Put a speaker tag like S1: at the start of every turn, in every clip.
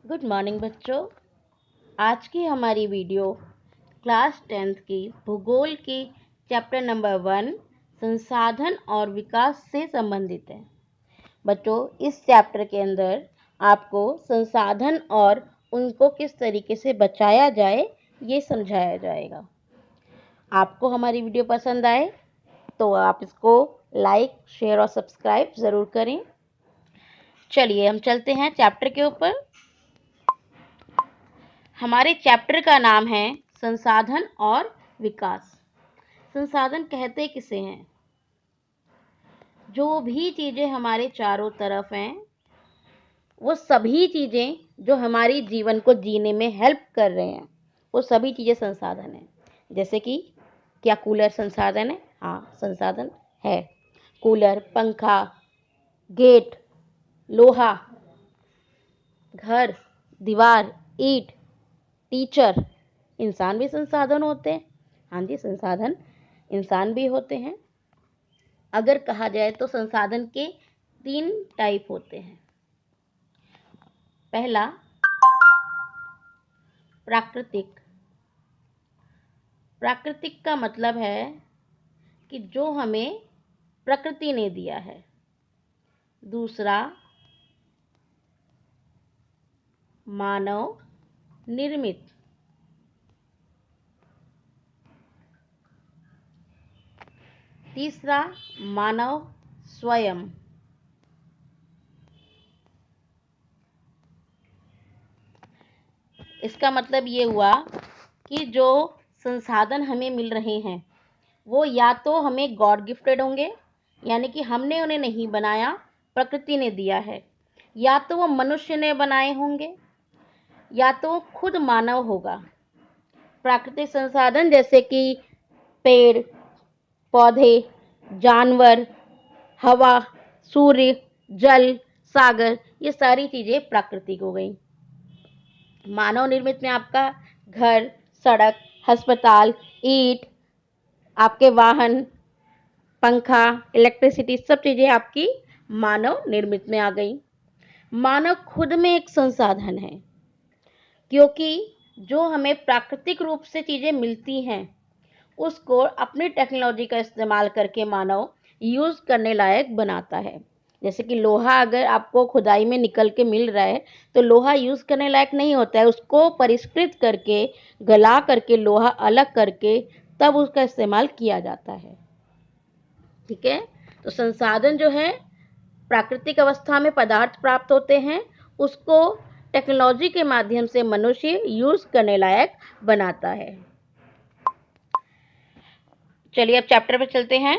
S1: Good morning बच्चों। आज की हमारी वीडियो क्लास 10th की भूगोल की चैप्टर नंबर 1 संसाधन और विकास से संबंधित है। बच्चों, इस चैप्टर के अंदर आपको संसाधन और उनको किस तरीके से बचाया जाए ये समझाया जाएगा। आपको हमारी वीडियो पसंद आए तो आप इसको लाइक, शेयर और सब्सक्राइब ज़रूर करें। चलिए हम चलते हैं चैप्टर के ऊपर। हमारे चैप्टर का नाम है संसाधन और विकास। संसाधन कहते किसे हैं? जो भी चीजें हमारे चारों तरफ हैं, वो सभी चीजें जो हमारी जीवन को जीने में हेल्प कर रहे हैं, वो सभी चीजें संसाधन हैं। जैसे कि क्या कूलर संसाधन है? हाँ, संसाधन है। कूलर, पंखा, गेट, लोहा, घर, दीवार, ईंट, टीचर, इंसान भी संसाधन होते हैं। हाँ जी, संसाधन इंसान भी होते हैं। अगर कहा जाए तो संसाधन के 3 टाइप होते हैं। पहला प्राकृतिक। प्राकृतिक का मतलब है कि जो हमें प्रकृति ने दिया है। दूसरा मानव निर्मित। तीसरा मानव स्वयं। इसका मतलब ये हुआ कि जो संसाधन हमें मिल रहे हैं वो या तो हमें गॉड गिफ्टेड होंगे, यानी कि हमने उन्हें नहीं बनाया, प्रकृति ने दिया है, या तो वो मनुष्य ने बनाए होंगे, या तो खुद मानव होगा। प्राकृतिक संसाधन जैसे कि पेड़ पौधे, जानवर, हवा, सूर्य, जल, सागर, ये सारी चीजें प्राकृतिक हो गई। मानव निर्मित में आपका घर, सड़क, अस्पताल, ईंट, आपके वाहन, पंखा, इलेक्ट्रिसिटी, सब चीजें आपकी मानव निर्मित में आ गई। मानव खुद में एक संसाधन है, क्योंकि जो हमें प्राकृतिक रूप से चीजें मिलती हैं उसको अपनी टेक्नोलॉजी का इस्तेमाल करके मानव यूज करने लायक बनाता है। जैसे कि लोहा अगर आपको खुदाई में निकल के मिल रहा है तो लोहा यूज करने लायक नहीं होता है, उसको परिष्कृत करके, गला करके, लोहा अलग करके तब उसका इस्तेमाल किया जाता है। ठीक है, तो संसाधन जो है प्राकृतिक अवस्था में पदार्थ प्राप्त होते हैं, उसको टेक्नोलॉजी के माध्यम से मनुष्य यूज करने लायक बनाता है। चलिए अब चैप्टर पे चलते हैं।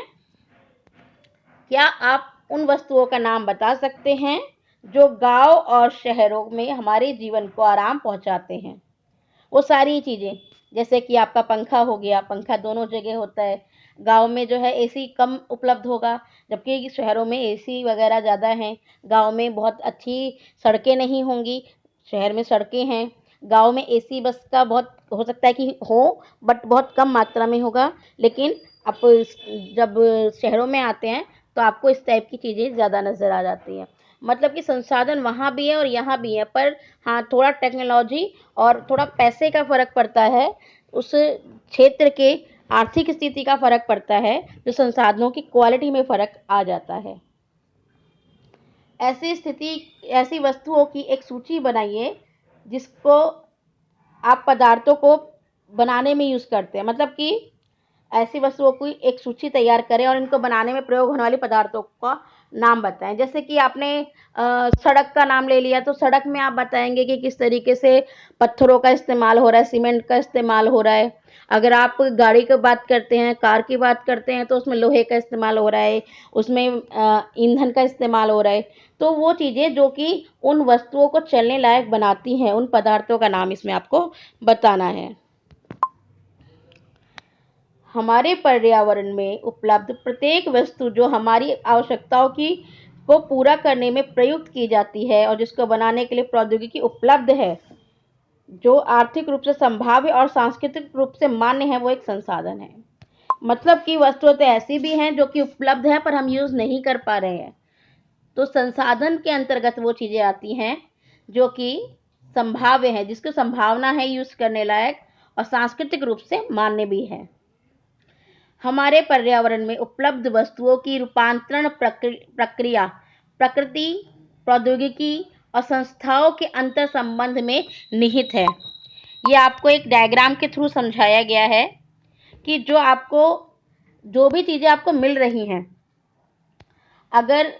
S1: क्या आप उन वस्तुओं का नाम बता सकते हैं जो गांव और शहरों में हमारे जीवन को आराम पहुंचाते हैं? वो सारी चीजें, जैसे कि आपका पंखा हो गया, पंखा दोनों जगह होता है। गांव में जो है एसी कम उपलब्ध होगा, जबकि शहरों में एसी वगैरह ज़्यादा हैं। गांव में बहुत अच्छी सड़कें नहीं होंगी, शहर में सड़कें हैं। गांव में एसी बस का बहुत हो सकता है कि हो, बट बहुत कम मात्रा में होगा। लेकिन आप जब शहरों में आते हैं तो आपको इस टाइप की चीज़ें ज़्यादा नज़र आ जाती हैं। मतलब कि संसाधन वहाँ भी है और यहाँ भी है, पर हाँ, थोड़ा टेक्नोलॉजी और थोड़ा पैसे का फ़र्क पड़ता है, उस क्षेत्र के आर्थिक स्थिति का फ़र्क पड़ता है, जो संसाधनों की क्वालिटी में फ़र्क आ जाता है। ऐसी वस्तुओं की एक सूची बनाइए जिसको आप पदार्थों को बनाने में यूज़ करते हैं। मतलब कि ऐसी वस्तुओं की एक सूची तैयार करें और इनको बनाने में प्रयोग होने वाले पदार्थों का नाम बताएं। जैसे कि आपने सड़क का नाम ले लिया तो सड़क में आप बताएंगे कि किस तरीके से पत्थरों का इस्तेमाल हो रहा है, सीमेंट का इस्तेमाल हो रहा है। अगर आप गाड़ी की बात करते हैं, कार की बात करते हैं, तो उसमें लोहे का इस्तेमाल हो रहा है, उसमें ईंधन का इस्तेमाल हो रहा है। तो वो चीज़ें जो कि उन वस्तुओं को चलने लायक बनाती हैं, उन पदार्थों का नाम इसमें आपको बताना है। हमारे पर्यावरण में उपलब्ध प्रत्येक वस्तु जो हमारी आवश्यकताओं को पूरा करने में प्रयुक्त की जाती है और जिसको बनाने के लिए प्रौद्योगिकी उपलब्ध है, जो आर्थिक रूप से संभाव्य और सांस्कृतिक रूप से मान्य है, वो एक संसाधन है। मतलब कि वस्तुएं तो ऐसी भी हैं जो कि उपलब्ध है पर हम यूज नहीं कर पा रहे हैं। तो संसाधन के अंतर्गत वो चीजें आती हैं जो कि संभाव्य है, जिसकी संभावना है यूज करने लायक और सांस्कृतिक रूप से मान्य भी है। हमारे पर्यावरण में उपलब्ध वस्तुओं की रूपांतरण प्रक्रिया प्रकृति, प्रौद्योगिकी और संस्थाओं के अंतर संबंध में निहित है। ये आपको एक डायग्राम के थ्रू समझाया गया है कि जो भी चीजें आपको मिल रही हैं, अगर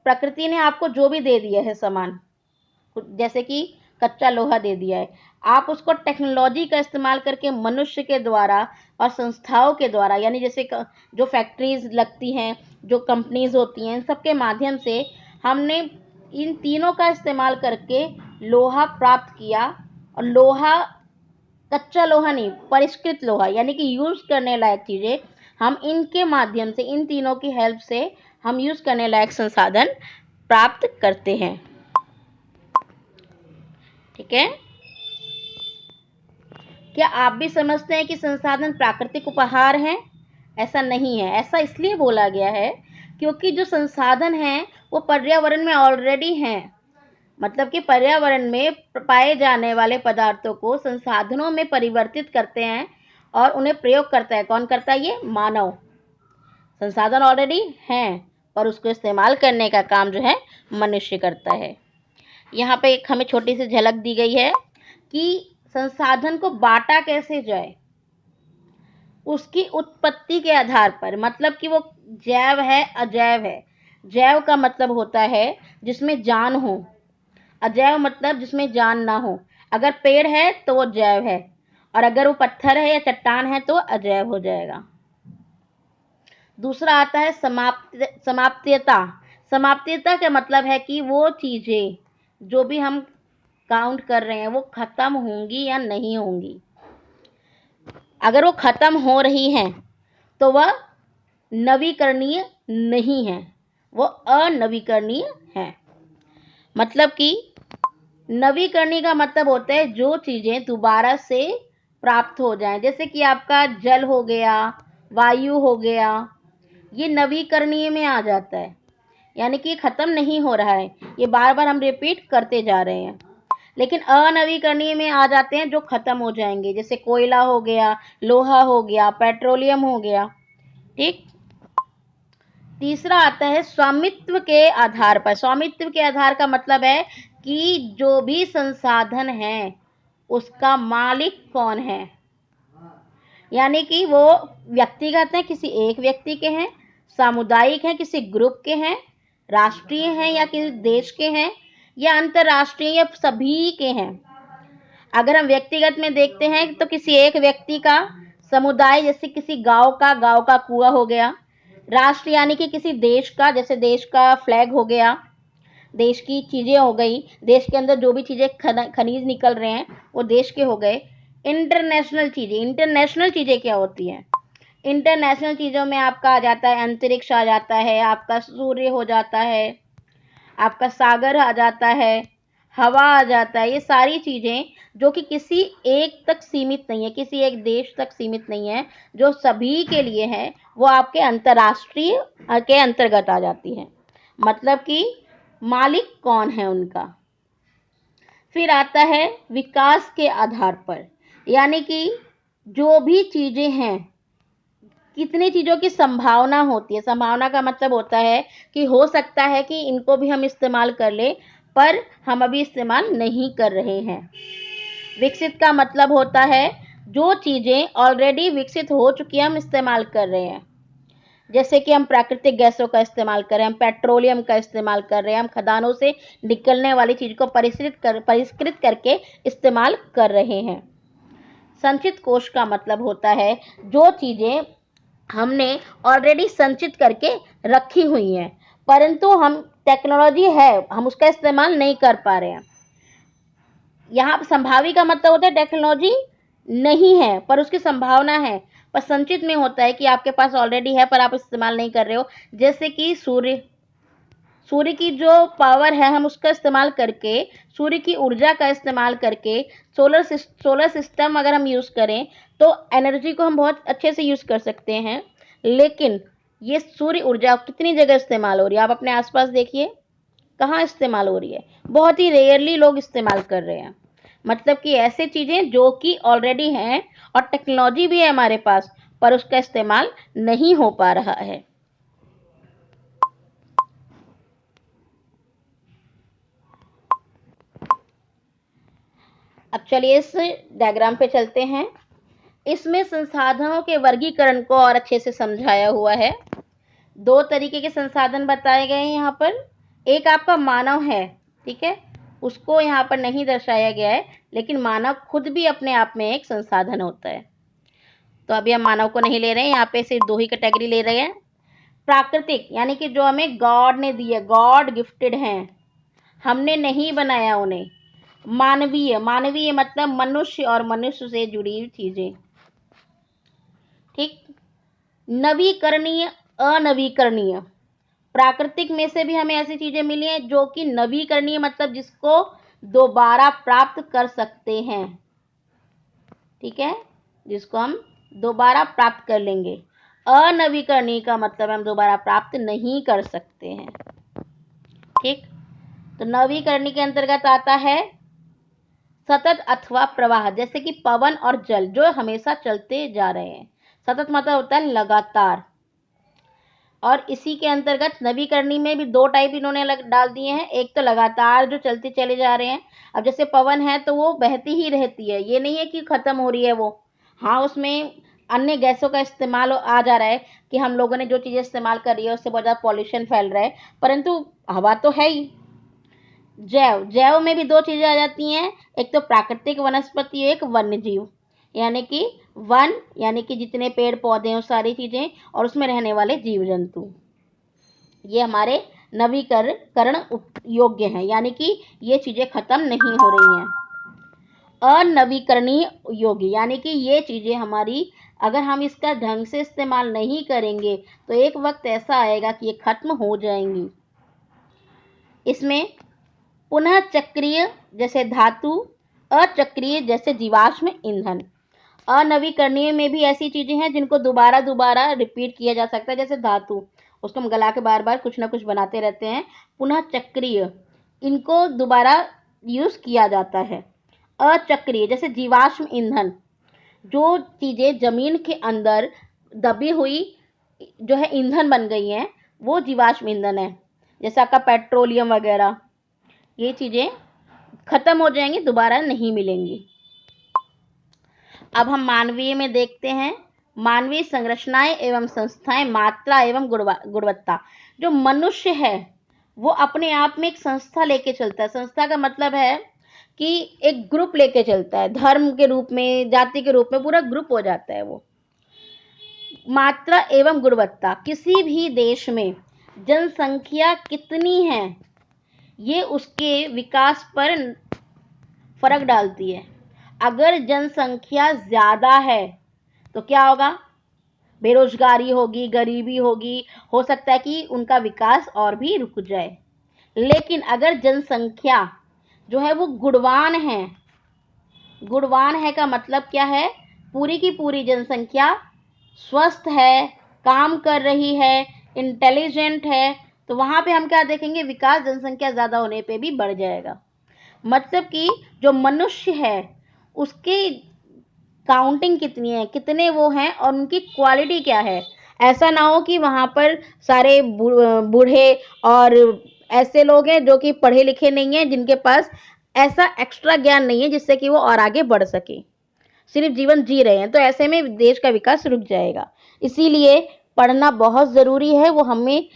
S1: प्रकृति ने आपको जो भी दे दिया है सामान, जैसे कि कच्चा लोहा दे दिया है, आप उसको टेक्नोलॉजी का इस्तेमाल करके मनुष्य के द्वारा और संस्थाओं के द्वारा, यानी जैसे जो फैक्ट्रीज लगती हैं, जो कंपनीज होती हैं, इन सब के माध्यम से हमने इन तीनों का इस्तेमाल करके लोहा प्राप्त किया। और लोहा, कच्चा लोहा नहीं, परिष्कृत लोहा, यानी कि यूज करने लायक चीजें हम इनके माध्यम से, इन तीनों की हेल्प से हम यूज करने लायक संसाधन प्राप्त करते हैं। ठीक है, क्या आप भी समझते हैं कि संसाधन प्राकृतिक उपहार हैं? ऐसा नहीं है। ऐसा इसलिए बोला गया है क्योंकि जो संसाधन हैं वो पर्यावरण में ऑलरेडी हैं। मतलब कि पर्यावरण में पाए जाने वाले पदार्थों को संसाधनों में परिवर्तित करते हैं और उन्हें प्रयोग करता है। कौन करता है? ये मानव। संसाधन ऑलरेडी हैं पर उसको इस्तेमाल करने का काम जो है मनुष्य करता है। यहाँ पे एक हमें छोटी सी झलक दी गई है कि संसाधन को बांटा कैसे जाए, उसकी उत्पत्ति के आधार पर। मतलब कि वो जैव है, अजैव है। जैव का मतलब होता है जिसमें जान हो, अजैव मतलब जिसमें जान ना हो। अगर पेड़ है तो वो जैव है, और अगर वो पत्थर है या चट्टान है तो अजैव हो जाएगा। दूसरा आता है समाप्तियता। समाप्तियता का मतलब है कि वो चीजें जो भी हम काउंट कर रहे हैं वो खत्म होंगी या नहीं होंगी। अगर वो खत्म हो रही हैं तो वह नवीकरणीय नहीं है, वो अनवीकरणीय है। मतलब कि नवीकरणीय का मतलब होता है जो चीजें दोबारा से प्राप्त हो जाएं। जैसे कि आपका जल हो गया, वायु हो गया, ये नवीकरणीय में आ जाता है। यानी कि ये खत्म नहीं हो रहा है, ये बार बार हम रिपीट करते जा रहे हैं। लेकिन अनवीकरणीय में आ जाते हैं जो खत्म हो जाएंगे, जैसे कोयला हो गया, लोहा हो गया, पेट्रोलियम हो गया। ठीक। तीसरा आता है स्वामित्व के आधार पर। स्वामित्व के आधार का मतलब है कि जो भी संसाधन है उसका मालिक कौन है। यानी कि वो व्यक्तिगत है, किसी एक व्यक्ति के हैं, सामुदायिक हैं, किसी ग्रुप के हैं, राष्ट्रीय हैं या किसी देश के हैं, या अंतरराष्ट्रीय, या सभी के हैं। अगर हम व्यक्तिगत में देखते हैं तो किसी एक व्यक्ति का, समुदाय जैसे किसी गांव का कुआं हो गया। राष्ट्र यानी कि किसी देश का, जैसे देश का फ्लैग हो गया, देश की चीजें हो गई, देश के अंदर जो भी चीजें खनिज निकल रहे हैं वो देश के हो गए। इंटरनेशनल चीजें क्या होती हैं? इंटरनेशनल चीजों में आपका आ जाता है अंतरिक्ष, आ जाता है आपका सूर्य, हो जाता है आपका सागर, आ जाता है हवा, आ जाता है। ये सारी चीजें जो कि किसी एक तक सीमित नहीं है, किसी एक देश तक सीमित नहीं है, जो सभी के लिए है, वो आपके अंतरराष्ट्रीय के अंतर्गत आ जाती है। मतलब कि मालिक कौन है उनका। फिर आता है विकास के आधार पर। यानी कि जो भी चीजें हैं, कितनी चीजों की संभावना होती है। संभावना का मतलब होता है कि हो सकता है कि इनको भी हम इस्तेमाल कर ले, पर हम अभी इस्तेमाल नहीं कर रहे हैं। विकसित का मतलब होता है जो चीजें ऑलरेडी विकसित हो चुकी है हम इस्तेमाल कर रहे हैं। जैसे कि हम प्राकृतिक गैसों का इस्तेमाल कर रहे हैं, हम पेट्रोलियम का इस्तेमाल कर रहे हैं, हम खदानों से निकलने वाली चीज को परिष्कृत करके इस्तेमाल कर रहे हैं। संचित कोष का मतलब होता है जो चीजें हमने ऑलरेडी संचित करके रखी हुई हैं, परंतु हम टेक्नोलॉजी है, हम उसका इस्तेमाल नहीं कर पा रहे हैं। यहाँ संभावी का मतलब होता है टेक्नोलॉजी नहीं है पर उसकी संभावना है। पर संचित में होता है कि आपके पास ऑलरेडी है पर आप इस्तेमाल नहीं कर रहे हो। जैसे कि सूर्य की जो पावर है हम उसका इस्तेमाल करके, सूर्य की ऊर्जा का इस्तेमाल करके सोलर सिस्टम अगर हम यूज करें तो एनर्जी को हम बहुत अच्छे से यूज कर सकते हैं। लेकिन ये सूर्य ऊर्जा कितनी जगह इस्तेमाल हो रही है, आप अपने आसपास देखिए कहाँ इस्तेमाल हो रही है। बहुत ही रेयरली लोग इस्तेमाल कर रहे हैं। मतलब कि ऐसे चीजें जो कि ऑलरेडी हैं और टेक्नोलॉजी भी है हमारे पास, पर उसका इस्तेमाल नहीं हो पा रहा है। अब चलिए इस डायग्राम पे चलते हैं। इसमें संसाधनों के वर्गीकरण को और अच्छे से समझाया हुआ है। दो तरीके के संसाधन बताए गए हैं यहाँ पर। एक आपका मानव है, ठीक है, उसको यहाँ पर नहीं दर्शाया गया है, लेकिन मानव खुद भी अपने आप में एक संसाधन होता है। तो अभी हम मानव को नहीं ले रहे हैं, यहाँ पे सिर्फ दो ही कैटेगरी ले रहे हैं। प्राकृतिक यानी कि जो हमें गॉड ने दी है, गॉड गिफ्टेड हैं, हमने नहीं बनाया उन्हें। मानवीय, मानवीय मतलब मनुष्य और मनुष्य से जुड़ी हुई चीजें, ठीक। नवीकरणीय, अनवीकरणीय, प्राकृतिक में से भी हमें ऐसी चीजें मिली हैं जो कि नवीकरणीय मतलब जिसको दोबारा प्राप्त कर सकते हैं, ठीक है, जिसको हम दोबारा प्राप्त कर लेंगे। अनवीकरणीय का मतलब हम दोबारा प्राप्त नहीं कर सकते हैं, ठीक। तो नवीकरणीय के अंतर्गत आता है सतत अथवा प्रवाह, जैसे कि पवन और जल जो हमेशा चलते जा रहे हैं। सतत मतलब होता है लगातार। और इसी के अंतर्गत नवीकरणीय में भी दो टाइप इन्होंने अलग डाल दिए हैं। एक तो लगातार जो चलते चले जा रहे हैं, अब जैसे पवन है तो वो बहती ही रहती है, ये नहीं है कि खत्म हो रही है वो। हाँ, उसमें अन्य गैसों का इस्तेमाल आ जा रहा है कि हम लोगों ने जो चीजें इस्तेमाल कर रही है उससे बहुत ज्यादा पॉल्यूशन फैल रहा है, परंतु हवा तो है ही। जैव, जैव में भी दो चीजें आ जाती हैं, एक तो प्राकृतिक वनस्पति, एक वन्य जीव, यानी कि वन यानी कि जितने पेड़ पौधे हैं सारी चीजें, और उसमें रहने वाले जीव जंतु, ये हमारे नवीकरण योग्य हैं, यानी कि ये चीजें खत्म नहीं हो रही हैं। अनवीकरणीय योग्य यानी कि ये चीजें हमारी, अगर हम इसका ढंग से इस्तेमाल नहीं करेंगे तो एक वक्त ऐसा आएगा कि ये खत्म हो जाएंगी। इसमें पुनः चक्रीय जैसे धातु, अचक्रीय जैसे जीवाश्म ईंधन। अनवीकरणीय में भी ऐसी चीजें हैं जिनको दोबारा दोबारा रिपीट किया जा सकता है, जैसे धातु, उसको हम गला के बार बार कुछ ना कुछ बनाते रहते हैं। पुनः चक्रीय, इनको दोबारा यूज किया जाता है। अचक्रीय जैसे जीवाश्म ईंधन, जो चीजें जमीन के अंदर दबी हुई जो है ईंधन बन गई हैं, वो जीवाश्म ईंधन है, जैसे आपका पेट्रोलियम वगैरह। ये चीजें खत्म हो जाएंगी, दोबारा नहीं मिलेंगी। अब हम मानवीय में देखते हैं। मानवीय संरचनाएं एवं संस्थाएं, मात्रा एवं गुणवत्ता। जो मनुष्य है वो अपने आप में एक संस्था लेके चलता है। संस्था का मतलब है कि एक ग्रुप लेके चलता है, धर्म के रूप में, जाति के रूप में, पूरा ग्रुप हो जाता है वो। मात्रा एवं गुणवत्ता, किसी भी देश में जनसंख्या कितनी है ये उसके विकास पर फर्क डालती है। अगर जनसंख्या ज्यादा है तो क्या होगा, बेरोजगारी होगी, गरीबी होगी, हो सकता है कि उनका विकास और भी रुक जाए। लेकिन अगर जनसंख्या जो है वो गुणवान है, गुणवान है का मतलब क्या है, पूरी की पूरी जनसंख्या स्वस्थ है, काम कर रही है, इंटेलिजेंट है, तो वहां पे हम क्या देखेंगे, विकास जनसंख्या ज्यादा होने पे भी बढ़ जाएगा। मतलब कि जो मनुष्य है उसकी काउंटिंग कितनी है, कितने वो हैं और उनकी क्वालिटी क्या है। ऐसा ना हो कि वहां पर सारे बूढ़े और ऐसे लोग हैं जो कि पढ़े लिखे नहीं हैं, जिनके पास ऐसा एक्स्ट्रा ज्ञान नहीं है जिससे कि वो और आगे बढ़ सके, सिर्फ जीवन जी रहे हैं, तो ऐसे में देश का विकास रुक जाएगा। इसीलिए पढ़ना बहुत ज़रूरी है, वो हमें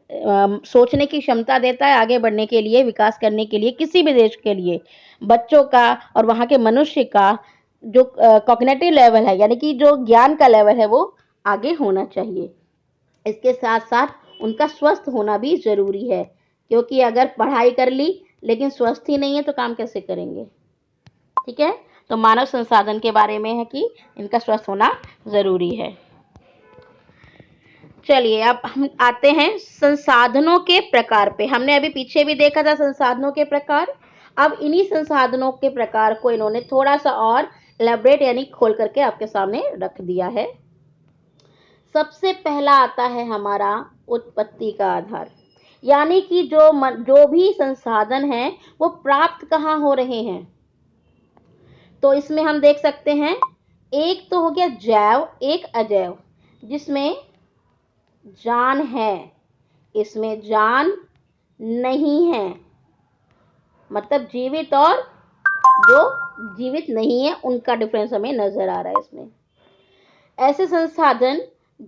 S1: सोचने की क्षमता देता है आगे बढ़ने के लिए, विकास करने के लिए, किसी भी देश के लिए। बच्चों का और वहाँ के मनुष्य का जो कॉग्निटिव लेवल है, यानी कि जो ज्ञान का लेवल है, वो आगे होना चाहिए। इसके साथ साथ उनका स्वस्थ होना भी ज़रूरी है, क्योंकि अगर पढ़ाई कर ली लेकिन स्वस्थ ही नहीं है तो काम कैसे करेंगे, ठीक है। तो मानव संसाधन के बारे में है कि इनका स्वस्थ होना ज़रूरी है। चलिए अब हम आते हैं संसाधनों के प्रकार पे। हमने अभी पीछे भी देखा था संसाधनों के प्रकार, अब इन्हीं संसाधनों के प्रकार को इन्होंने थोड़ा सा और एलैबोरेट यानी खोल करके आपके सामने रख दिया है। सबसे पहला आता है हमारा उत्पत्ति का आधार, यानी कि जो भी संसाधन है वो प्राप्त कहाँ हो रहे हैं, तो इसमें हम देख सकते हैं, एक तो हो गया जैव, एक अजैव, जिसमें जान है, इसमें जान नहीं है, मतलब जीवित और जो जीवित नहीं है उनका डिफरेंस हमें नजर आ रहा है इसमें। ऐसे संसाधन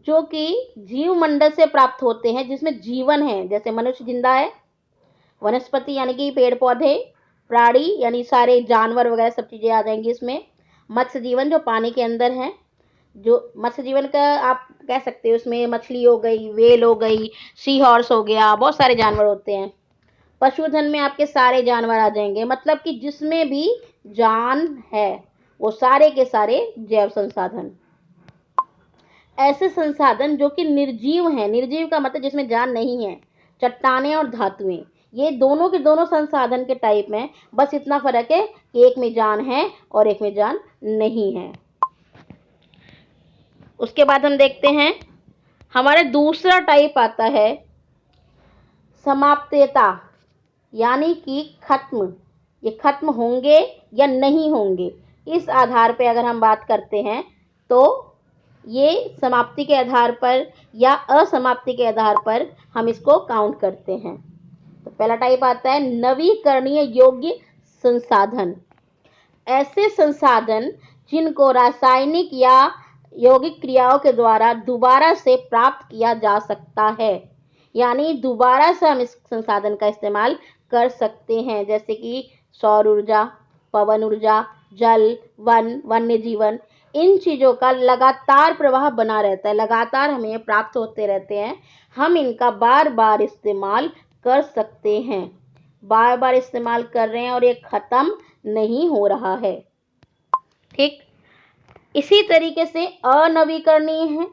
S1: जो कि जीव मंडल से प्राप्त होते हैं जिसमें जीवन है, जैसे मनुष्य जिंदा है, वनस्पति यानी कि पेड़ पौधे, प्राणी यानी सारे जानवर वगैरह सब चीजें आ जाएंगी इसमें, मत्स्य जीवन जो पानी के अंदर है, जो मत्स्य जीवन का आप कह सकते हो, उसमें मछली हो गई, वेल हो गई, सी हॉर्स हो गया, बहुत सारे जानवर होते हैं। पशुधन में आपके सारे जानवर आ जाएंगे, मतलब कि जिसमें भी जान है वो सारे के सारे जैव संसाधन। ऐसे संसाधन जो कि निर्जीव हैं, निर्जीव का मतलब जिसमें जान नहीं है, चट्टानें और धातुएं, ये दोनों के दोनों संसाधन के टाइप में, बस इतना फर्क है कि एक में जान है और एक में जान नहीं है। उसके बाद हम देखते हैं हमारा दूसरा टाइप आता है समाप्तता, यानी कि खत्म, ये खत्म होंगे या नहीं होंगे, इस आधार पे अगर हम बात करते हैं तो ये समाप्ति के आधार पर या असमाप्ति के आधार पर हम इसको काउंट करते हैं। तो पहला टाइप आता है नवीकरणीय योग्य संसाधन। ऐसे संसाधन जिनको रासायनिक या यौगिक क्रियाओं के द्वारा दोबारा से प्राप्त किया जा सकता है, यानी दोबारा से हम इस संसाधन का इस्तेमाल कर सकते हैं, जैसे कि सौर ऊर्जा, पवन ऊर्जा, जल, वन, वन्य जीवन, इन चीज़ों का लगातार प्रवाह बना रहता है, लगातार हमें प्राप्त होते रहते हैं, हम इनका बार बार इस्तेमाल कर सकते हैं, बार बार इस्तेमाल कर रहे हैं और ये खत्म नहीं हो रहा है। ठीक, इसी तरीके से अनवीकरणीय है।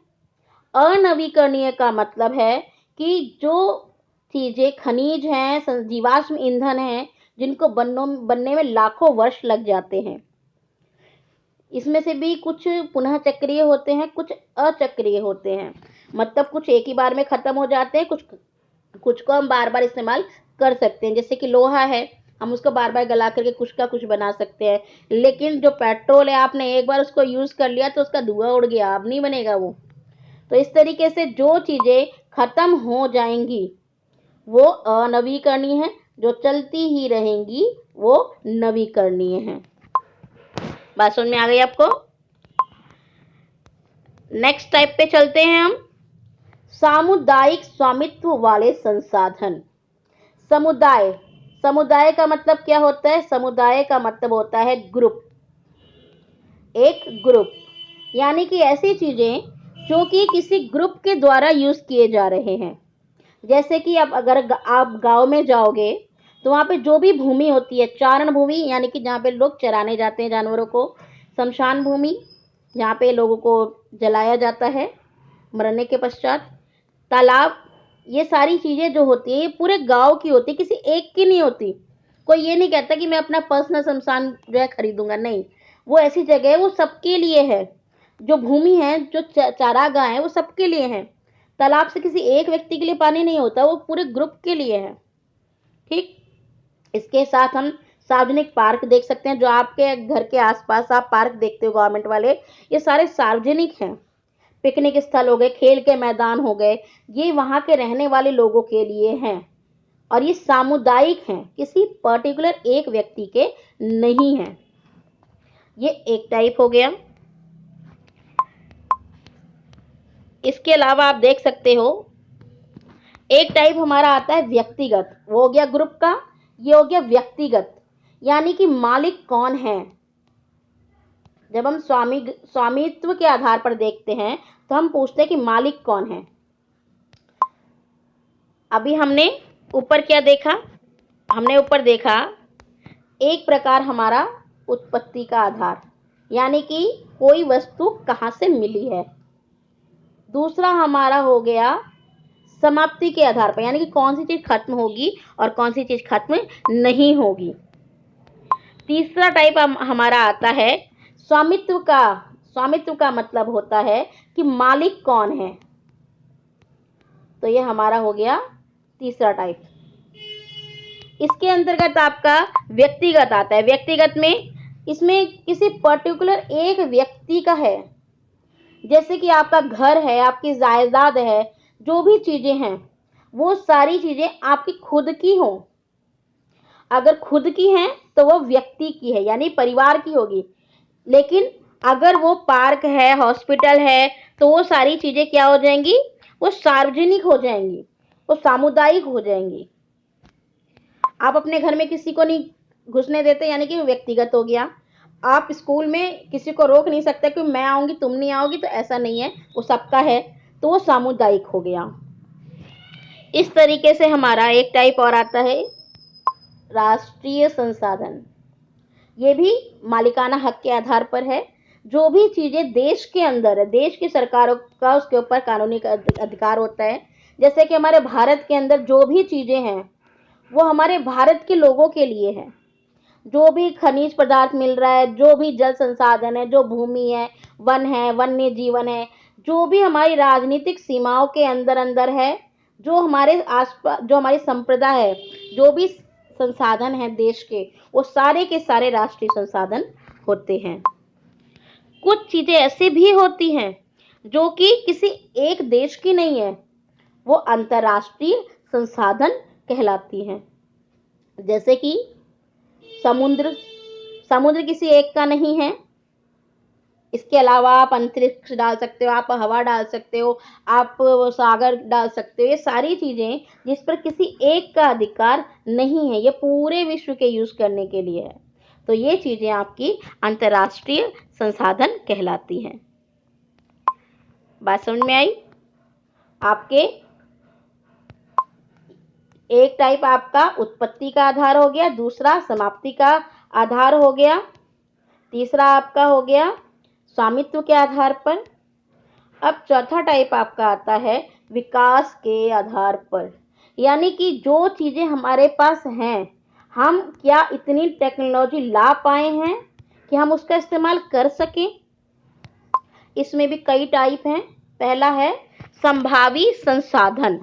S1: अनवीकरणीय का मतलब है कि जो चीजें खनिज हैं, जीवाश्म ईंधन हैं, जिनको बनने में लाखों वर्ष लग जाते हैं, इसमें से भी कुछ पुनः चक्रीय होते हैं, कुछ अचक्रीय होते हैं, मतलब कुछ एक ही बार में खत्म हो जाते हैं, कुछ को हम बार बार इस्तेमाल कर सकते हैं, जैसे कि लोहा है, हम उसको बार बार गला करके कुछ का कुछ बना सकते हैं, लेकिन जो पेट्रोल है आपने एक बार उसको यूज कर लिया तो उसका धुआं उड़ गया, अब नहीं बनेगा वो। तो इस तरीके से जो चीजें खत्म हो जाएंगी वो अनवीकरणीय है, जो चलती ही रहेंगी वो नवीकरणीय है। बात समझ में आ गई आपको? नेक्स्ट टाइप पे चलते हैं हम, सामुदायिक स्वामित्व वाले संसाधन। समुदाय, समुदाय का मतलब क्या होता है? समुदाय का मतलब होता है ग्रुप, एक ग्रुप, यानी कि ऐसी चीजें जो कि किसी ग्रुप के द्वारा यूज किए जा रहे हैं। जैसे कि अब अगर आप गांव में जाओगे तो वहां पे जो भी भूमि होती है, चारण भूमि यानी कि जहाँ पे लोग चराने जाते हैं जानवरों को, शमशान भूमि जहाँ पे लोगों को जलाया जाता है मरने के पश्चात, तालाब, ये सारी चीजें जो होती है ये पूरे गांव की होती है, किसी एक की नहीं होती। कोई ये नहीं कहता कि मैं अपना पर्सनल शमशान जो है खरीदूंगा, नहीं, वो ऐसी जगह है, वो सबके लिए है। जो भूमि है, जो चारागाह है, वो सबके लिए है। तालाब से किसी एक व्यक्ति के लिए पानी नहीं होता, वो पूरे ग्रुप के लिए है। ठीक, इसके साथ हम सार्वजनिक पार्क देख सकते हैं, जो आपके घर के आसपास आप पार्क देखते हो गवर्नमेंट वाले, ये सारे सार्वजनिक हैं। पिकनिक स्थल हो गए, खेल के मैदान हो गए, ये वहां के रहने वाले लोगों के लिए हैं और ये सामुदायिक हैं, किसी पर्टिकुलर एक व्यक्ति के नहीं हैं। ये एक टाइप हो गया। इसके अलावा आप देख सकते हो एक टाइप हमारा आता है व्यक्तिगत, वो हो गया ग्रुप का, ये हो गया व्यक्तिगत, यानी कि मालिक कौन है। जब हम स्वामित्व के आधार पर देखते हैं तो हम पूछते हैं कि मालिक कौन है। अभी हमने ऊपर क्या देखा? हमने ऊपर देखा एक प्रकार हमारा उत्पत्ति का आधार, यानी कि कोई वस्तु कहाँ से मिली है। दूसरा हमारा हो गया समाप्ति के आधार पर, यानी कि कौन सी चीज खत्म होगी और कौन सी चीज खत्म नहीं होगी। तीसरा टाइप हमारा आता है स्वामित्व का। स्वामित्व का मतलब होता है कि मालिक कौन है, तो ये हमारा हो गया तीसरा टाइप। इसके अंतर्गत आपका व्यक्तिगत आता है। व्यक्तिगत में इसमें किसी पर्टिकुलर एक व्यक्ति का है। जैसे कि आपका घर है, आपकी जायदाद है, जो भी चीजें हैं वो सारी चीजें आपकी खुद की हो। अगर खुद की हैं तो वो व्यक्ति की है, यानी परिवार की होगी। लेकिन अगर वो पार्क है, हॉस्पिटल है, तो वो सारी चीजें क्या हो जाएंगी, वो सार्वजनिक हो जाएंगी, वो सामुदायिक हो जाएंगी। आप अपने घर में किसी को नहीं घुसने देते, यानी कि व्यक्तिगत हो गया। आप स्कूल में किसी को रोक नहीं सकते कि मैं आऊंगी तुम नहीं आओगी, तो ऐसा नहीं है, वो सबका है, तो वो सामुदायिक हो गया। इस तरीके से हमारा एक टाइप और आता है राष्ट्रीय संसाधन। ये भी मालिकाना हक के आधार पर है। जो भी चीजें देश के अंदर है, देश की सरकारों का उसके ऊपर कानूनी अधिकार होता है। जैसे कि हमारे भारत के अंदर जो भी चीजें हैं वो हमारे भारत के लोगों के लिए है। जो भी खनिज पदार्थ मिल रहा है, जो भी जल संसाधन है, जो भूमि है, वन्य जीवन है, जो भी हमारी राजनीतिक सीमाओं के अंदर अंदर है, जो हमारे आसपास, जो हमारी संप्रदा है, जो भी संसाधन है देश के, वो सारे के सारे राष्ट्रीय संसाधन होते हैं। कुछ चीजें ऐसी भी होती हैं जो कि किसी एक देश की नहीं है, वो अंतर्राष्ट्रीय संसाधन कहलाती हैं। जैसे कि समुद्र, समुद्र किसी एक का नहीं है। इसके अलावा आप अंतरिक्ष डाल सकते हो, आप हवा डाल सकते हो, आप सागर डाल सकते हो। ये सारी चीजें जिस पर किसी एक का अधिकार नहीं है, ये पूरे विश्व के यूज करने के लिए है, तो ये चीजें आपकी अंतर्राष्ट्रीय संसाधन कहलाती हैं। बात समझ में आई आपके? एक टाइप आपका उत्पत्ति का आधार हो गया, दूसरा समाप्ति का आधार हो गया, तीसरा आपका हो गया स्वामित्व के आधार पर। अब चौथा टाइप आपका आता है विकास के आधार पर, यानी कि जो चीजें हमारे पास हैं, हम क्या इतनी टेक्नोलॉजी ला पाए हैं कि हम उसका इस्तेमाल कर सकें। इसमें भी कई टाइप हैं। पहला है संभावी संसाधन।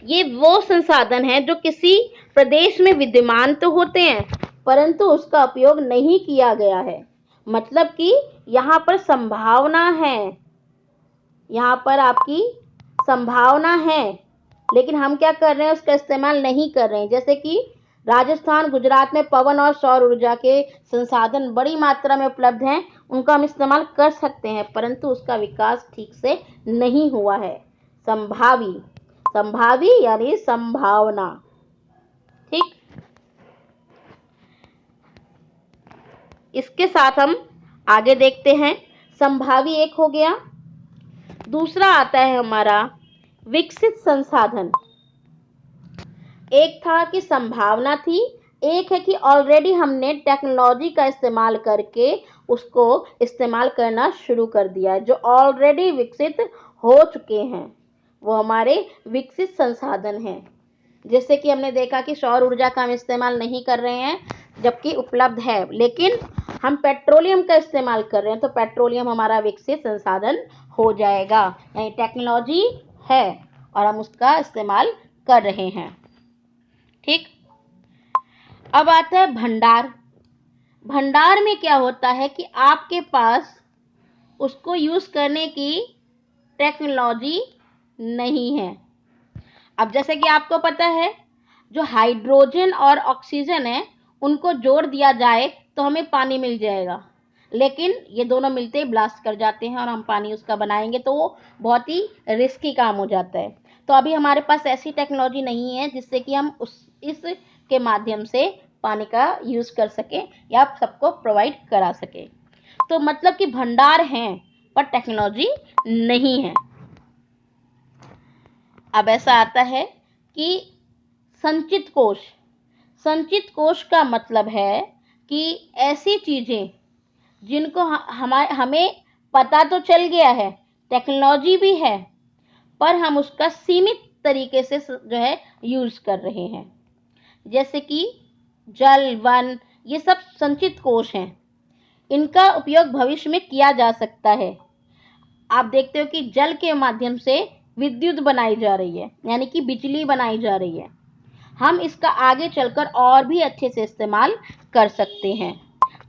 S1: ये वो संसाधन है जो किसी प्रदेश में विद्यमान तो होते हैं परंतु उसका उपयोग नहीं किया गया है। मतलब कि यहाँ पर संभावना है, यहाँ पर आपकी संभावना है, लेकिन हम क्या कर रहे हैं, उसका इस्तेमाल नहीं कर रहे हैं। जैसे कि राजस्थान, गुजरात में पवन और सौर ऊर्जा के संसाधन बड़ी मात्रा में उपलब्ध हैं, उनका हम इस्तेमाल कर सकते हैं, परंतु उसका विकास ठीक से नहीं हुआ है। संभावी, संभावी यानी संभावना। ठीक, इसके साथ हम आगे देखते हैं। संभावी एक हो गया, दूसरा आता है हमारा विकसित संसाधन। एक था कि संभावना थी, एक है कि ऑलरेडी हमने टेक्नोलॉजी का इस्तेमाल करके उसको इस्तेमाल करना शुरू कर दिया है। जो ऑलरेडी विकसित हो चुके हैं वो हमारे विकसित संसाधन हैं। जैसे कि हमने देखा कि सौर ऊर्जा का हम इस्तेमाल नहीं कर रहे हैं जबकि उपलब्ध है, लेकिन हम पेट्रोलियम का इस्तेमाल कर रहे हैं, तो पेट्रोलियम हमारा विकसित संसाधन हो जाएगा, यानी टेक्नोलॉजी है और हम उसका इस्तेमाल कर रहे हैं। ठीक, अब आता है भंडार। भंडार में क्या होता है कि आपके पास उसको यूज करने की टेक्नोलॉजी नहीं है। अब जैसे कि आपको पता है जो हाइड्रोजन और ऑक्सीजन है उनको जोड़ दिया जाए तो हमें पानी मिल जाएगा, लेकिन ये दोनों मिलते ही ब्लास्ट कर जाते हैं और हम पानी उसका बनाएंगे तो वो बहुत ही रिस्की काम हो जाता है। तो अभी हमारे पास ऐसी टेक्नोलॉजी नहीं है जिससे कि हम इस के माध्यम से पानी का यूज कर सकें या सबको प्रोवाइड करा सकें। तो मतलब कि भंडार हैं पर टेक्नोलॉजी नहीं है। अब ऐसा आता है कि संचित कोश। संचित कोश का मतलब है कि ऐसी चीजें जिनको हमें पता तो चल गया है, टेक्नोलॉजी भी है, पर हम उसका सीमित तरीके से जो है यूज कर रहे हैं। जैसे कि जल, वन, ये सब संचित कोश हैं। इनका उपयोग भविष्य में किया जा सकता है। आप देखते हो कि जल के माध्यम से विद्युत बनाई जा रही है, यानी कि बिजली बनाई जा रही है। हम इसका आगे चलकर और भी अच्छे से इस्तेमाल कर सकते हैं।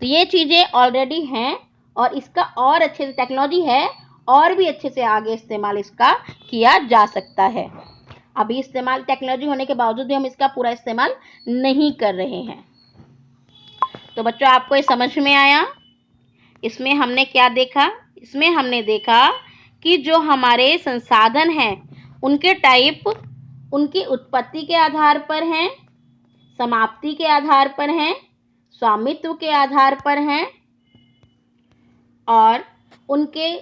S1: तो ये चीज़ें ऑलरेडी हैं और इसका और अच्छे से टेक्नोलॉजी है और भी अच्छे से आगे इस्तेमाल इसका किया जा सकता है। अभी इस्तेमाल टेक्नोलॉजी होने के बावजूद भी हम इसका पूरा इस्तेमाल नहीं कर रहे हैं। तो बच्चों आपको ये समझ में आया? इसमें हमने क्या देखा? इसमें हमने देखा कि जो हमारे संसाधन हैं उनके टाइप उनकी उत्पत्ति के आधार पर हैं, समाप्ति के आधार पर हैं, स्वामित्व के आधार पर हैं और उनके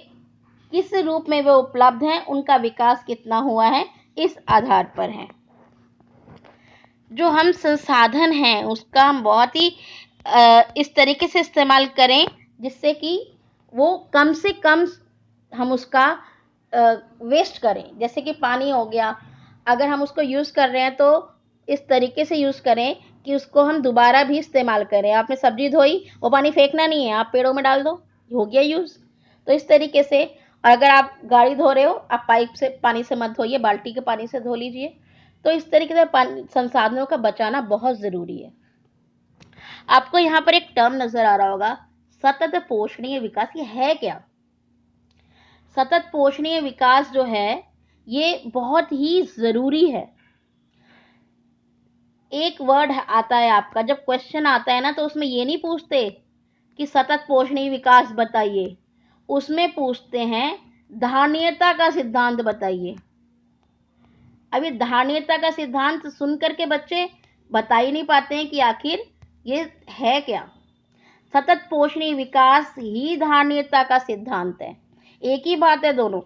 S1: किस रूप में वे उपलब्ध हैं, उनका विकास कितना हुआ है, इस आधार पर है। जो हम संसाधन हैं उसका हम बहुत ही इस तरीके से इस्तेमाल करें जिससे कि वो कम से कम हम उसका वेस्ट करें। जैसे कि पानी हो गया, अगर हम उसको यूज़ कर रहे हैं तो इस तरीके से यूज़ करें कि उसको हम दोबारा भी इस्तेमाल करें। आपने सब्जी धोई, वो पानी फेंकना नहीं है, आप पेड़ों में डाल दो, हो गया यूज़। तो इस तरीके से, और अगर आप गाड़ी धो रहे हो, आप पाइप से पानी से मत धोइए, बाल्टी के पानी से धो लीजिए। तो इस तरीके से पानी संसाधनों का बचाना बहुत ज़रूरी है। आपको यहाँ पर एक टर्म नजर आ रहा होगा, सतत पोषणीय विकास। ये है क्या? सतत पोषणीय विकास जो है ये बहुत ही ज़रूरी है। एक वर्ड आता है आपका, जब क्वेश्चन आता है ना तो उसमें ये नहीं पूछते कि सतत पोषणीय विकास बताइए, उसमें पूछते हैं धारणीयता का सिद्धांत बताइए। अभी धारणीयता का सिद्धांत सुन करके बच्चे बता ही नहीं पाते हैं कि आखिर ये है क्या। सतत पोषणीय विकास ही धारणीयता का सिद्धांत है, एक ही बात है दोनों।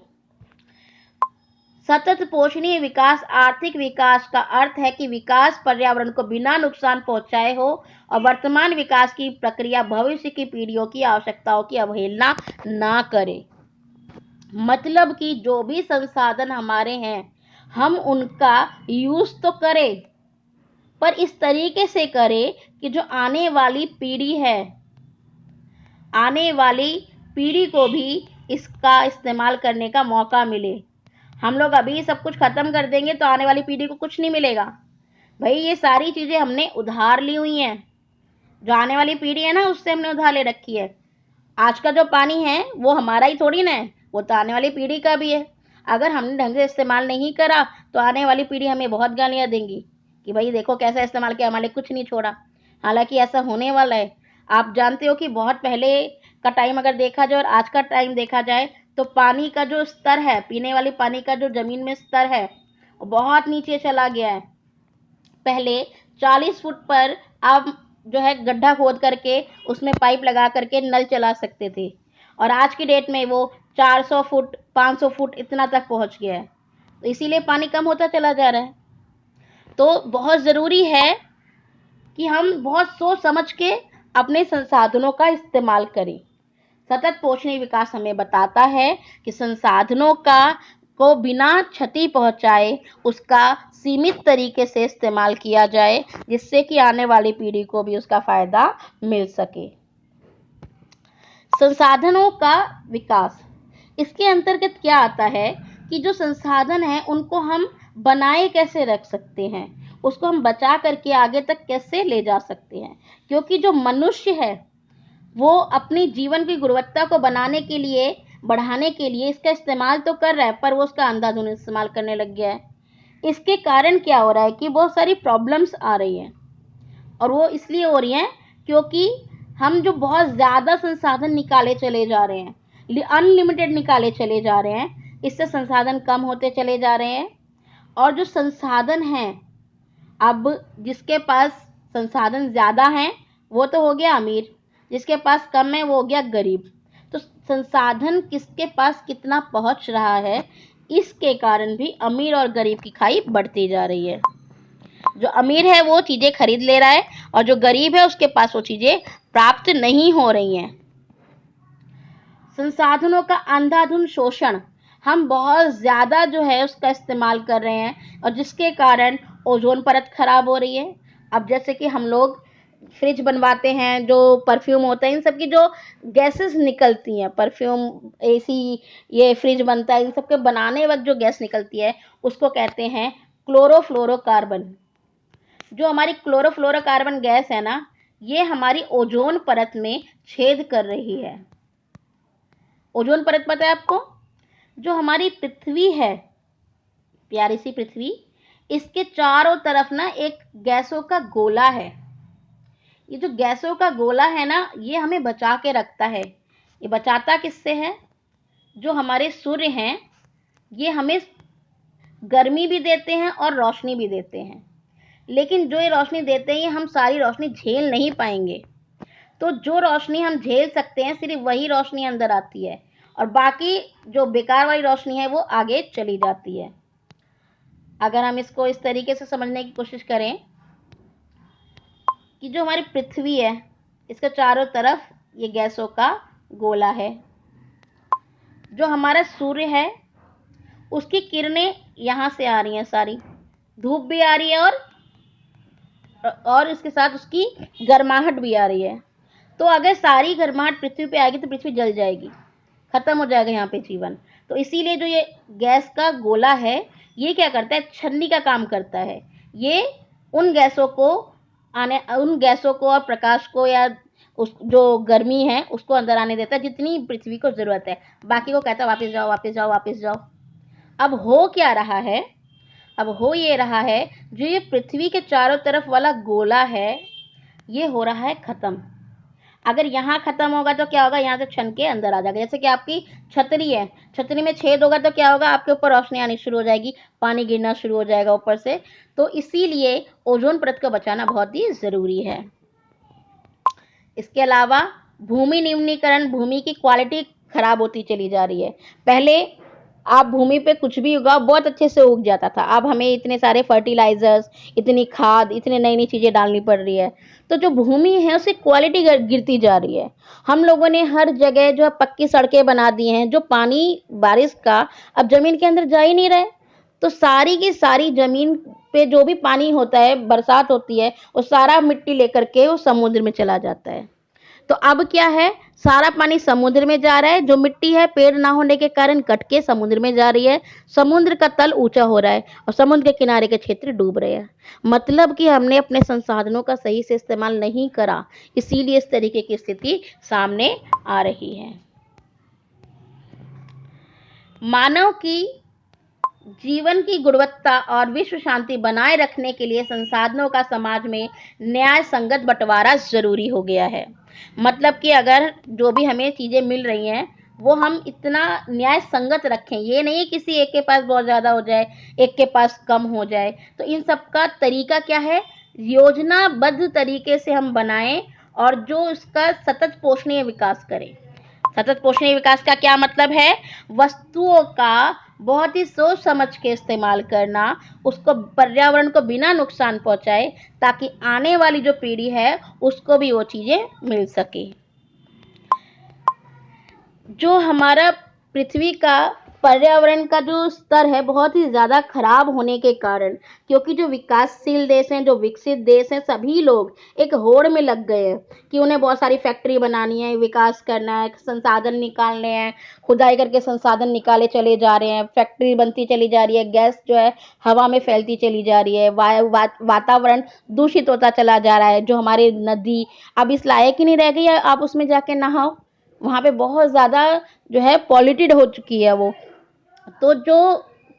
S1: सतत पोषणीय विकास आर्थिक विकास का अर्थ है कि विकास पर्यावरण को बिना नुकसान पहुंचाए हो और वर्तमान विकास की प्रक्रिया भविष्य की पीढ़ियों की आवश्यकताओं की अवहेलना ना करे। मतलब कि जो भी संसाधन हमारे हैं हम उनका यूज तो करें, पर इस तरीके से करें कि जो आने वाली पीढ़ी है, आने वाली पीढ़ी को भी इसका इस्तेमाल करने का मौका मिले। हम लोग अभी सब कुछ खत्म कर देंगे तो आने वाली पीढ़ी को कुछ नहीं मिलेगा। भाई ये सारी चीजें हमने उधार ली हुई हैं, जो आने वाली पीढ़ी है ना उससे हमने उधार ले रखी है। आज का जो पानी है वो हमारा ही थोड़ी ना है, वो तो आने वाली पीढ़ी का भी है। अगर हमने ढंग से इस्तेमाल नहीं करा तो आने वाली पीढ़ी हमें बहुत गालियां देंगी कि भाई देखो कैसा इस्तेमाल किया, हमारे कुछ नहीं छोड़ा। हालांकि ऐसा होने वाला है। आप जानते हो कि बहुत पहले का टाइम अगर देखा जाए और आज का टाइम देखा जाए तो पानी का जो स्तर है, पीने वाले पानी का जो जमीन में स्तर है वो बहुत नीचे चला गया है। पहले 40 फुट पर आप जो है गड्ढा खोद करके उसमें पाइप लगा करके नल चला सकते थे और आज की डेट में वो 400 फुट 500 फुट इतना तक पहुंच गया है। तो इसीलिए पानी कम होता चला जा रहा है। तो बहुत ज़रूरी है कि हम बहुत सोच समझ के अपने संसाधनों का इस्तेमाल करें। सतत पोषणीय विकास हमें बताता है कि संसाधनों का को बिना क्षति पहुंचाए उसका सीमित तरीके से इस्तेमाल किया जाए जिससे कि आने वाली पीढ़ी को भी उसका फायदा मिल सके। संसाधनों का विकास, इसके अंतर्गत क्या आता है कि जो संसाधन है उनको हम बनाए कैसे रख सकते हैं, उसको हम बचा करके आगे तक कैसे ले जा सकते हैं। क्योंकि जो मनुष्य है वो अपनी जीवन की गुणवत्ता को बनाने के लिए, बढ़ाने के लिए इसका इस्तेमाल तो कर रहा है, पर वो उसका अंधाधुंध इस्तेमाल करने लग गया है। इसके कारण क्या हो रहा है कि बहुत सारी प्रॉब्लम्स आ रही हैं और वो इसलिए हो रही हैं क्योंकि हम जो बहुत ज़्यादा संसाधन निकाले चले जा रहे हैं, अनलिमिटेड निकाले चले जा रहे हैं, इससे संसाधन कम होते चले जा रहे हैं। और जो संसाधन हैं, अब जिसके पास संसाधन ज़्यादा हैं वो तो हो गया अमीर, जिसके पास कम है वो हो गया गरीब। तो संसाधन किसके पास कितना पहुंच रहा है, इसके कारण भी अमीर और गरीब की खाई बढ़ती जा रही है। जो अमीर है वो चीज़ें खरीद ले रहा है और जो गरीब है उसके पास वो चीज़ें प्राप्त नहीं हो रही हैं। संसाधनों का अंधाधुंध शोषण, हम बहुत ज़्यादा जो है उसका इस्तेमाल कर रहे हैं और जिसके कारण ओजोन परत खराब हो रही है। अब जैसे कि हम लोग फ्रिज बनवाते हैं, जो परफ्यूम होता है, इन सब की जो गैसेस निकलती हैं, परफ्यूम, एसी, ये फ्रिज बनता है, इन सब के बनाने वक्त जो गैस निकलती है उसको कहते हैं क्लोरोफ्लोरोकार्बन। जो हमारी क्लोरोफ्लोरोकार्बन गैस है ना, ये हमारी ओजोन परत में छेद कर रही है। ओजोन परत पता है आपको? जो हमारी पृथ्वी है, प्यारी सी पृथ्वी, इसके चारों तरफ ना एक गैसों का गोला है। ये जो गैसों का गोला है ना, ये हमें बचा के रखता है। ये बचाता किससे है? जो हमारे सूर्य हैं, ये हमें गर्मी भी देते हैं और रोशनी भी देते हैं। लेकिन जो ये रोशनी देते हैं, हम सारी रोशनी झेल नहीं पाएंगे। तो जो रोशनी हम झेल सकते हैं, सिर्फ वही रोशनी अंदर आती है, और बाकी जो बेकार वाली रोशनी है वो आगे चली जाती है। अगर हम इसको इस तरीके से समझने की कोशिश करें कि जो हमारी पृथ्वी है, इसके चारों तरफ ये गैसों का गोला है। जो हमारा सूर्य है, उसकी किरणें यहाँ से आ रही हैं, सारी धूप भी आ रही है और इसके साथ उसकी गर्माहट भी आ रही है। तो अगर सारी गर्माहट पृथ्वी पे आएगी तो पृथ्वी जल जाएगी, खत्म हो जाएगा यहाँ पे जीवन। तो इसीलिए जो ये गैस का गोला है, ये क्या करता है? छन्नी का काम करता है। ये उन गैसों को और प्रकाश को, या उस जो गर्मी है उसको अंदर आने देता है, जितनी पृथ्वी को जरूरत है। बाकी को कहता है वापस जाओ, वापस जाओ, वापस जाओ। अब हो क्या रहा है? अब हो ये रहा है, जो ये पृथ्वी के चारों तरफ वाला गोला है, ये हो रहा है खत्म। अगर यहाँ खत्म होगा तो क्या होगा? यहाँ से छन के अंदर आ जाएगा। जैसे कि आपकी छतरी है, छतरी में छेद होगा तो क्या होगा? आपके ऊपर रोशनी आनी शुरू हो जाएगी, पानी गिरना शुरू हो जाएगा ऊपर से। तो इसीलिए ओजोन परत को बचाना बहुत ही जरूरी है। इसके अलावा भूमि निम्नीकरण, भूमि की क्वालिटी खराब होती चली जा रही है। पहले आप भूमि पे कुछ भी उगाओ, बहुत अच्छे से उग जाता था। अब हमें इतने सारे फर्टिलाइजर्स, इतनी खाद, इतनी नई नई चीजें डालनी पड़ रही है। तो जो भूमि है उसकी क्वालिटी गिरती जा रही है। हम लोगों ने हर जगह जो है पक्की सड़कें बना दी हैं, जो पानी बारिश का अब जमीन के अंदर जा ही नहीं रहा है। तो सारी की सारी जमीन पे जो भी पानी होता है, बरसात होती है, वो सारा मिट्टी लेकर के वो समुद्र में चला जाता है। तो अब क्या है? सारा पानी समुद्र में जा रहा है। जो मिट्टी है, पेड़ ना होने के कारण कट के समुद्र में जा रही है। समुद्र का तल ऊंचा हो रहा है और समुद्र के किनारे के क्षेत्र डूब रहे हैं। मतलब कि हमने अपने संसाधनों का सही से इस्तेमाल नहीं करा, इसीलिए इस तरीके की स्थिति सामने आ रही है। मानव की जीवन की गुणवत्ता और विश्व शांति बनाए रखने के लिए संसाधनों का समाज में न्याय संगत बंटवारा जरूरी हो गया है। मतलब कि अगर जो भी हमें चीजें मिल रही हैं, वो हम इतना न्याय संगत रखें। ये नहीं किसी एक के पास बहुत ज्यादा हो जाए, एक के पास कम हो जाए। तो इन सब का तरीका क्या है? योजनाबद्ध तरीके से हम बनाएं, और जो इसका सतत पोषणीय विकास करें। सतत पोषणीय विकास का क्या मतलब है? वस्तुओं का बहुत ही सोच समझ के इस्तेमाल करना, उसको पर्यावरण को बिना नुकसान पहुंचाए, ताकि आने वाली जो पीढ़ी है उसको भी वो चीजें मिल सके। जो हमारा पृथ्वी का पर्यावरण का जो स्तर है, बहुत ही ज़्यादा खराब होने के कारण, क्योंकि जो विकासशील देश हैं, जो विकसित देश हैं, सभी लोग एक होड़ में लग गए हैं कि उन्हें बहुत सारी फैक्ट्री बनानी है, विकास करना है, संसाधन निकालने हैं, खुदाई करके संसाधन निकाले चले जा रहे हैं, फैक्ट्री बनती चली जा रही है, गैस जो है हवा में फैलती चली जा रही है, वातावरण दूषित होता चला जा रहा है। जो हमारी नदी अब इस लायक ही नहीं रह गई है आप उसमें जाके नहाओ, वहाँ पे बहुत ज़्यादा जो है पॉल्यूटेड हो चुकी है वो। तो जो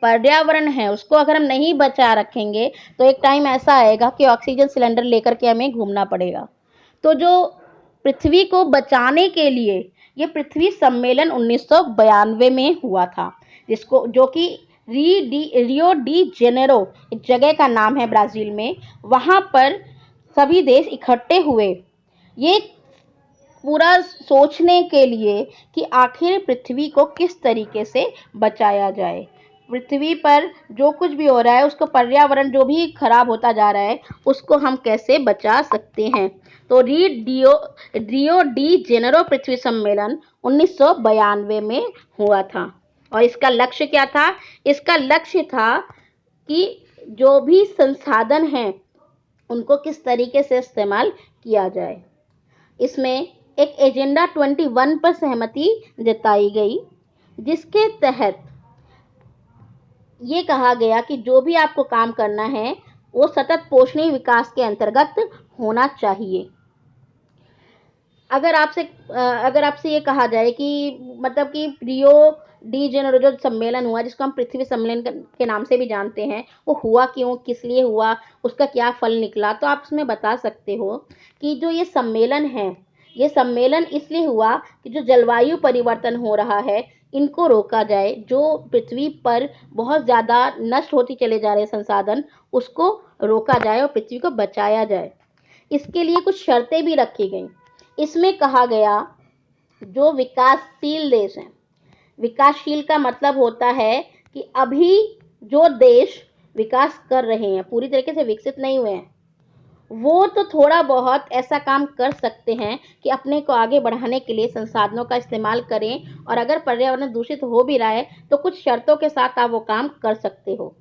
S1: पर्यावरण है उसको अगर हम नहीं बचा रखेंगे, तो एक टाइम ऐसा आएगा कि ऑक्सीजन सिलेंडर लेकर के हमें घूमना पड़ेगा। तो जो पृथ्वी को बचाने के लिए ये पृथ्वी सम्मेलन 1992 में हुआ था, जिसको जो कि रियो डी जेनेरो एक जगह का नाम है ब्राज़ील में, वहाँ पर सभी देश इकट्ठे हुए, ये पूरा सोचने के लिए कि आखिर पृथ्वी को किस तरीके से बचाया जाए। पृथ्वी पर जो कुछ भी हो रहा है, उसको पर्यावरण जो भी खराब होता जा रहा है, उसको हम कैसे बचा सकते हैं। तो रियो डी जेनेरो पृथ्वी सम्मेलन 1992 में हुआ था। और इसका लक्ष्य क्या था? इसका लक्ष्य था कि जो भी संसाधन हैं उनको किस तरीके से इस्तेमाल किया जाए। इसमें एक एजेंडा 21 पर सहमति जताई गई, जिसके तहत ये कहा गया कि जो भी आपको काम करना है वो सतत पोषणीय विकास के अंतर्गत होना चाहिए। अगर आपसे ये कहा जाए कि मतलब कि रियो डी जेनेरो जो सम्मेलन हुआ, जिसको हम पृथ्वी सम्मेलन के नाम से भी जानते हैं, वो हुआ क्यों, किस लिए हुआ, उसका क्या फल निकला, तो आप उसमें बता सकते हो कि जो ये सम्मेलन है, ये सम्मेलन इसलिए हुआ कि जो जलवायु परिवर्तन हो रहा है, इनको रोका जाए। जो पृथ्वी पर बहुत ज़्यादा नष्ट होती चले जा रहे संसाधन, उसको रोका जाए और पृथ्वी को बचाया जाए। इसके लिए कुछ शर्तें भी रखी गई। इसमें कहा गया, जो विकासशील देश हैं, विकासशील का मतलब होता है कि अभी जो देश विकास कर रहे हैं, पूरी तरीके से विकसित नहीं हुए हैं, वो तो थोड़ा बहुत ऐसा काम कर सकते हैं कि अपने को आगे बढ़ाने के लिए संसाधनों का इस्तेमाल करें, और अगर पर्यावरण दूषित हो भी रहा है तो कुछ शर्तों के साथ आप वो काम कर सकते हो।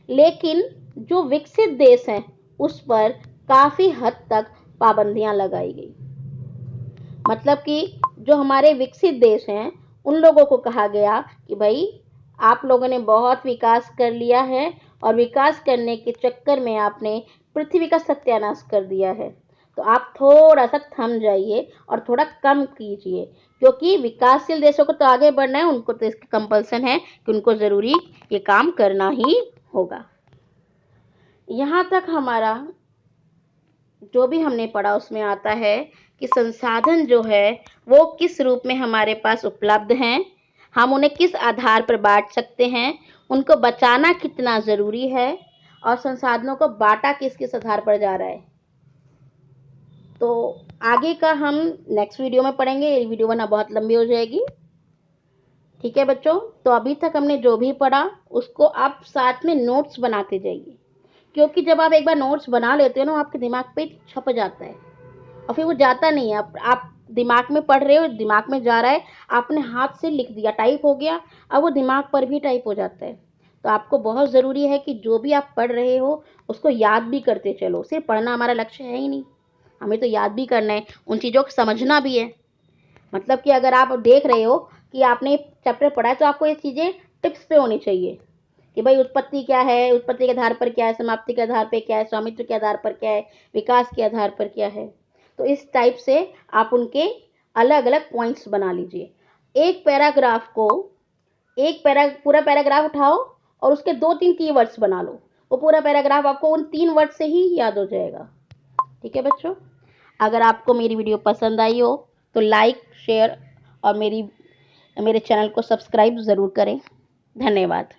S1: लेकिन जो विकसित देश हैं, उस पर काफ़ी हद तक पाबंदियां लगाई गई। मतलब कि जो हमारे विकसित देश हैं, उन लोगों को कहा गया कि भाई, आप लोगों ने बहुत विकास कर लिया है और विकास करने के चक्कर में आपने पृथ्वी का सत्यानाश कर दिया है, तो आप थोड़ा सा थम जाइए और थोड़ा कम कीजिए, क्योंकि विकासशील देशों को तो आगे बढ़ना है, उनको तो इसका कंपल्सन है कि उनको ज़रूरी ये काम करना ही होगा। यहाँ तक हमारा जो भी हमने पढ़ा उसमें आता है कि संसाधन जो है वो किस रूप में हमारे पास उपलब्ध हैं, हम उन्हें किस आधार पर बांट सकते हैं, उनको बचाना कितना ज़रूरी है, और संसाधनों को बांटा किस किस आधार पर जा रहा है। तो आगे का हम नेक्स्ट वीडियो में पढ़ेंगे, ये वीडियो वरना बहुत लंबी हो जाएगी। ठीक है बच्चों, तो अभी तक हमने जो भी पढ़ा उसको आप साथ में नोट्स बनाते जाइए, क्योंकि जब आप एक बार नोट्स बना लेते हो ना, आपके दिमाग पे छप जाता है और फिर वो जाता नहीं है। आप दिमाग में पढ़ रहे हो, दिमाग में जा रहा है, आपने हाथ से लिख दिया, टाइप हो गया, अब वो दिमाग पर भी टाइप हो जाता है। तो आपको बहुत ज़रूरी है कि जो भी आप पढ़ रहे हो उसको याद भी करते चलो। सिर्फ पढ़ना हमारा लक्ष्य है ही नहीं, हमें तो याद भी करना है, उन चीज़ों को समझना भी है। मतलब कि अगर आप देख रहे हो कि आपने चैप्टर पढ़ा है, तो आपको ये चीज़ें टिप्स पे होनी चाहिए कि भाई उत्पत्ति क्या है, उत्पत्ति के आधार पर क्या है, समाप्ति के आधार पर क्या है, स्वामित्व के आधार पर क्या है, विकास के आधार पर क्या है। तो इस टाइप से आप उनके अलग अलग पॉइंट्स बना लीजिए। एक पैराग्राफ को पूरा पैराग्राफ उठाओ और उसके 2-3 कीवर्ड्स बना लो, वो पूरा पैराग्राफ आपको उन 3 वर्ड से ही याद हो जाएगा। ठीक है बच्चों, अगर आपको मेरी वीडियो पसंद आई हो तो लाइक, शेयर और मेरे चैनल को सब्सक्राइब ज़रूर करें। धन्यवाद।